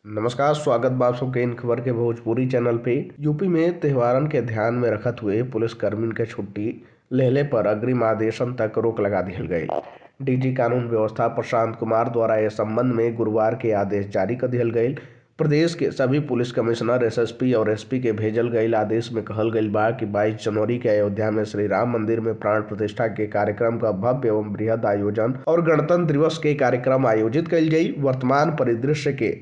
नमस्कार, स्वागत बा आप सबके इन खबर के भोजपुरी चैनल पे। यूपी में त्योहारन के ध्यान में रखत हुए पुलिस कर्मियन के छुट्टी लेहले पर अग्रिम आदेशन तक रोक लगा दिहल गई। डीजी कानून व्यवस्था प्रशांत कुमार द्वारा इस संबंध में गुरुवार के आदेश जारी कर दिहल गई। प्रदेश के सभी पुलिस कमिश्नर, एसएसपी और एसपी के भेजल गईल आदेश में कहल गईल बा कि 22 जनवरी के अयोध्या में श्री राम मंदिर में प्राण प्रतिष्ठा के कार्यक्रम का भव्य एवं बृहद आयोजन और गणतंत्र दिवस के कार्यक्रम आयोजित कईल गई। वर्तमान परिदृश्य के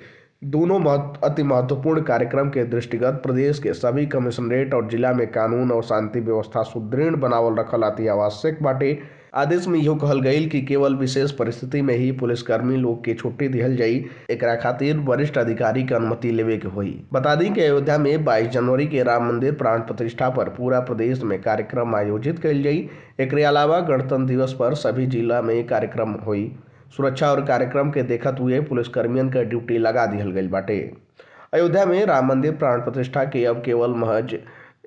दोनों अति महत्वपूर्ण कार्यक्रम के दृष्टिगत प्रदेश के सभी कमिश्नरेट और जिला में कानून और शांति व्यवस्था सुदृढ़ बनावल रखल अति आवश्यक बाटे। आदेश में इहो कहल गईल कि केवल विशेष परिस्थिति में ही पुलिसकर्मी लोग के छुट्टी दिहल जाई। एकरा खातिर वरिष्ठ अधिकारी के अनुमति लेवे के होई। बता दी कि अयोध्या में 22 जनवरी के राम मंदिर प्राण प्रतिष्ठा पर पूरा प्रदेश में कार्यक्रम आयोजित कईल जाई। एकरे अलावा गणतंत्र दिवस पर सभी जिला में कार्यक्रम हुई। सुरक्षा और कार्यक्रम के देखत हुए पुलिसकर्मियन के ड्यूटी लगा दिहल गईल बाटे। अयोध्या में राम मंदिर प्राण प्रतिष्ठा के अब केवल महज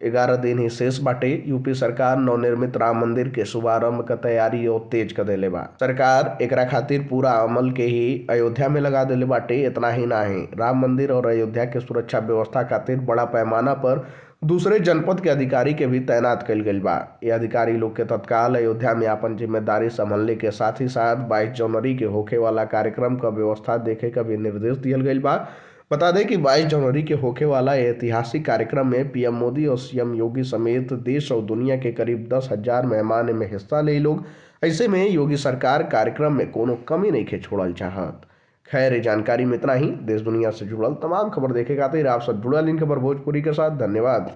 11 दिन ही शेष बाटे। यूपी सरकार नवनिर्मित राम मंदिर के शुभारंभ का तैयारी और तेज कर देले बा। सरकार एकरा खातिर पूरा अमल के ही अयोध्या में लगा देले बाटे। इतना ही नाही, राम मंदिर और अयोध्या के सुरक्षा व्यवस्था खातिर बड़ा पैमाना पर दूसरे जनपद के अधिकारी के भी तैनात कईल गईल बा। ये अधिकारी लोग के तत्काल अयोध्या में अपन जिम्मेदारी संभालने के साथ ही साथ 22 जनवरी के होखे वाला कार्यक्रम का व्यवस्था देखे का भी निर्देश दियल गईल बा। बता दें कि 22 जनवरी के होखे वाला ऐतिहासिक कार्यक्रम में पीएम मोदी और सीएम योगी समेत देश और दुनिया के करीब 10,000 मेहमान में हिस्सा ले लोग। ऐसे में योगी सरकार कार्यक्रम में कोनो कमी नहीं के छोड़ल चाहत। खैर, ये जानकारी में इतना ही। देश दुनिया से जुड़ल तमाम खबर देखे खातिर आप सब जुड़ल इन खबर भोजपुरी के साथ। धन्यवाद।